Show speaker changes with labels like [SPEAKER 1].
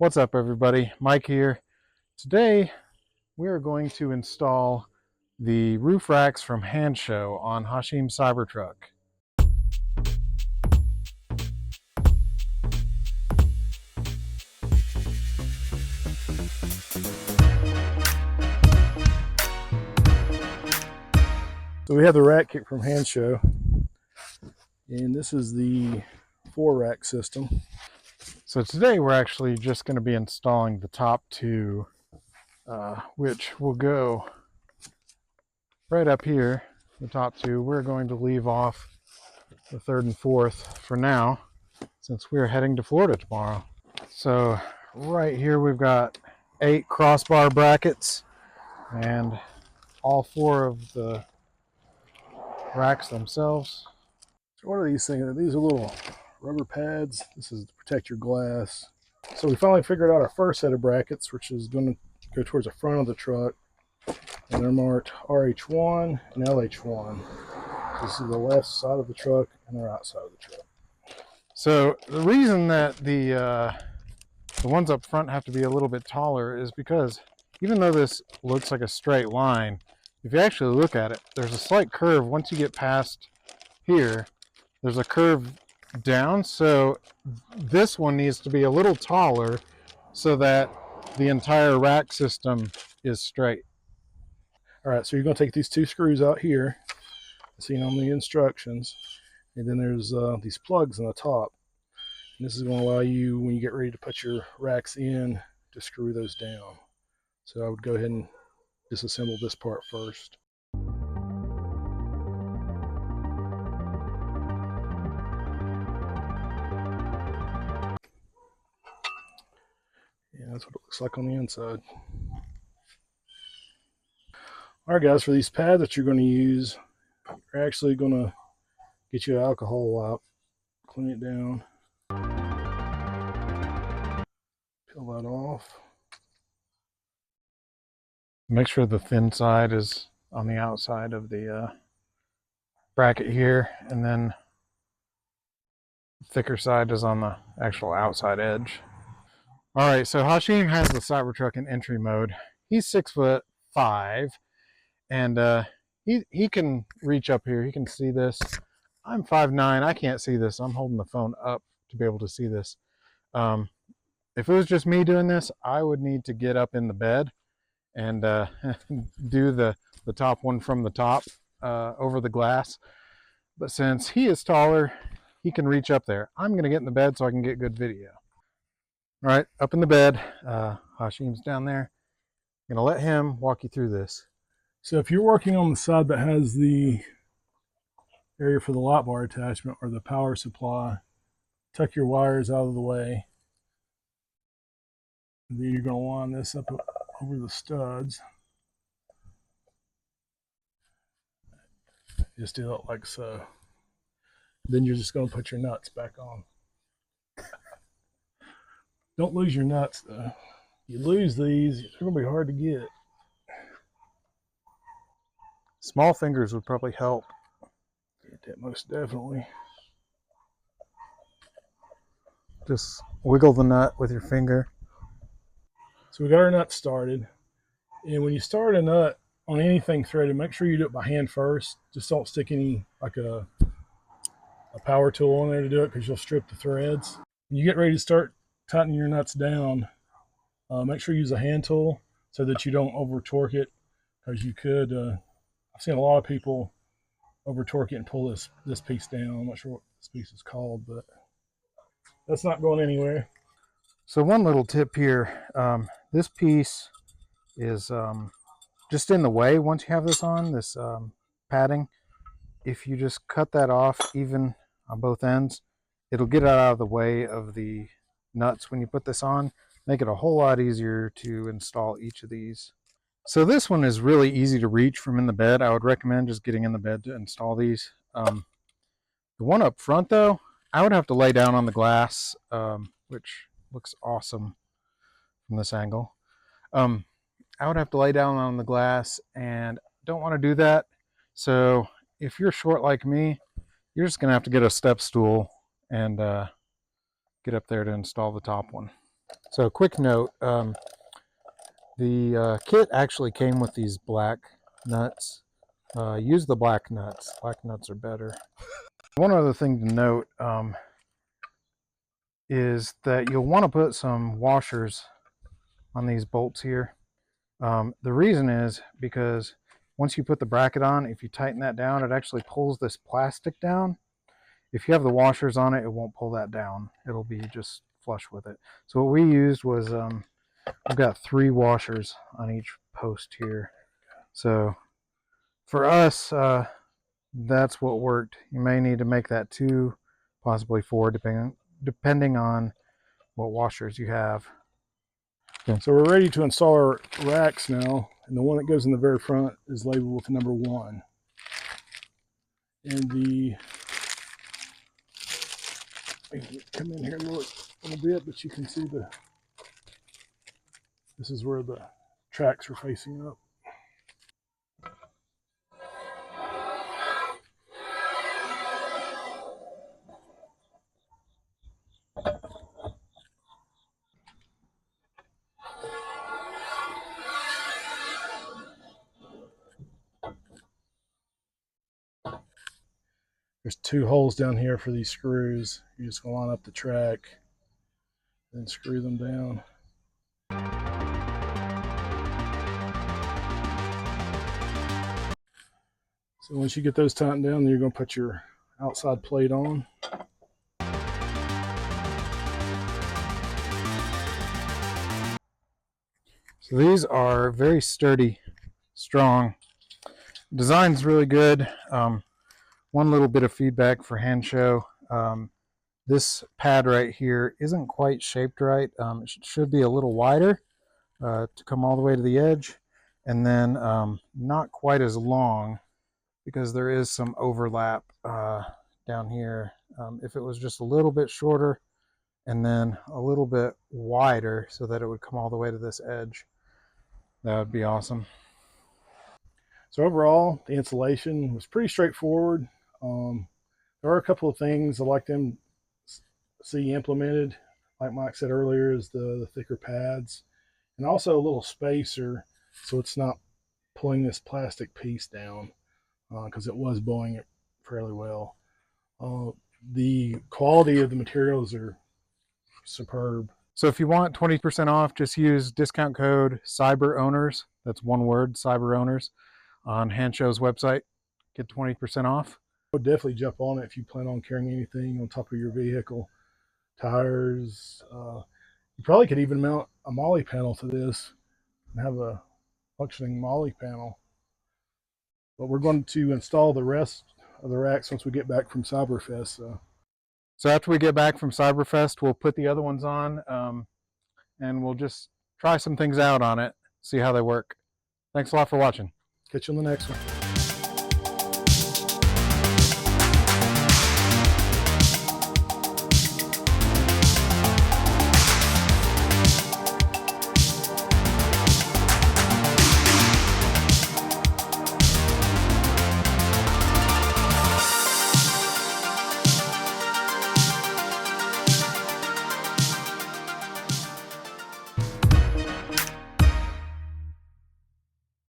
[SPEAKER 1] What's up, everybody? Mike here. Today we are going to install the roof racks from Hansshow on Cybertruck. So we have the rack kit from Hansshow, and this is the 4-rack system. So today we're actually just going to be installing the top two, which will go right up here. The top two, we're going to leave off the third and fourth for now, since we're heading to Florida tomorrow. So right here we've got 8 crossbar brackets, and all 4 of the racks themselves. So what are these things? These are little rubber pads. This is to protect your glass. So we finally figured out our first set of brackets, which is going to go towards the front of the truck, and they're marked RH1 and LH1. This is the left side of the truck and the right side of the truck. So the reason that the ones up front have to be a little bit taller is because even though this looks like a straight line, if you actually look at it, there's a slight curve. Once you get past here, there's a curve down. So this one needs to be a little taller so that the entire rack system is straight. All right, so you're going to take these 2 screws out here, seen on the instructions, and then there's these plugs on the top. And this is going to allow you, when you get ready to put your racks in, to screw those down. So I would go ahead and disassemble this part first. Yeah, that's what it looks like on the inside. Alright guys, for these pads that you're going to use, you're actually going to get you an alcohol wipe, clean it down, peel that off. Make sure the thin side is on the outside of the bracket here, and then the thicker side is on the actual outside edge. Alright, so Hashim has the Cybertruck in entry mode. He's 6'5", and he can reach up here. He can see this. I'm 5'9". I can't see this. I'm holding the phone up to be able to see this. If it was just me doing this, I would need to get up in the bed and do the top one from the top over the glass. But since he is taller, he can reach up there. I'm going to get in the bed so I can get good video. All right, up in the bed. Hashim's down there. I'm going to let him walk you through this. So if you're working on the side that has the area for the light bar attachment or the power supply, tuck your wires out of the way. And then you're going to line this up over the studs. Just do it like so. Then you're just going to put your nuts back on. Don't lose your nuts though. You lose these, they're going to be hard to get. Small fingers would probably help. Get that most definitely. Just wiggle the nut with your finger. So we got our nut started. And when you start a nut on anything threaded, make sure you do it by hand first. Just don't stick any, like a power tool on there to do it, because you'll strip the threads. When you get ready to start tightening your nuts down, make sure you use a hand tool so that you don't over torque it, because you could, I've seen a lot of people over torque it and pull this piece down. I'm not sure what this piece is called, but that's not going anywhere. So one little tip here, this piece is just in the way once you have this on, this padding. If you just cut that off even on both ends, it'll get it out of the way of the nuts when you put this on. Make it a whole lot easier to install each of these. So this one is really easy to reach from in the bed. I would recommend just getting in the bed to install these. The one up front though, I would have to lay down on the glass, which looks awesome from this angle. I would have to lay down on the glass, and don't want to do that. So if you're short like me, you're just going to have to get a step stool and get up there to install the top one. So quick note, the kit actually came with these black nuts. Use the black nuts. Black nuts are better. One other thing to note is that you'll want to put some washers on these bolts here. The reason is because once you put the bracket on, if you tighten that down, it actually pulls this plastic down. If you have the washers on it, it won't pull that down. It'll be just flush with it. So what we used was, I've got 3 washers on each post here. So for us, that's what worked. You may need to make that 2, possibly 4, depending on what washers you have. Okay. So we're ready to install our racks now, and the one that goes in the very front is labeled with number 1. And the, I can come in here and look a little bit, but you can see this is where the tracks are facing up. There's 2 holes down here for these screws. You're just going to line up the track and screw them down. So once you get those tightened down, then you're going to put your outside plate on. So these are very sturdy, strong. Design's really good. One little bit of feedback for Hansshow. This pad right here isn't quite shaped right. It should be a little wider to come all the way to the edge, and then not quite as long because there is some overlap down here. If it was just a little bit shorter and then a little bit wider so that it would come all the way to this edge, that would be awesome. So overall, the installation was pretty straightforward. There are a couple of things I'd like them see implemented. Like Mike said earlier, is the thicker pads, and also a little spacer so it's not pulling this plastic piece down, because it was bowing it fairly well. The quality of the materials are superb. So if you want 20% off, just use discount code CYBEROWNERS. That's one word, CYBEROWNERS, on Handshow's website. Get 20% off. I would definitely jump on it if you plan on carrying anything on top of your vehicle. Tires. You probably could even mount a MOLLE panel to this and have a functioning MOLLE panel. But we're going to install the rest of the racks once we get back from Cyberfest. So after we get back from Cyberfest, we'll put the other ones on, and we'll just try some things out on it, see how they work. Thanks a lot for watching. Catch you on the next one.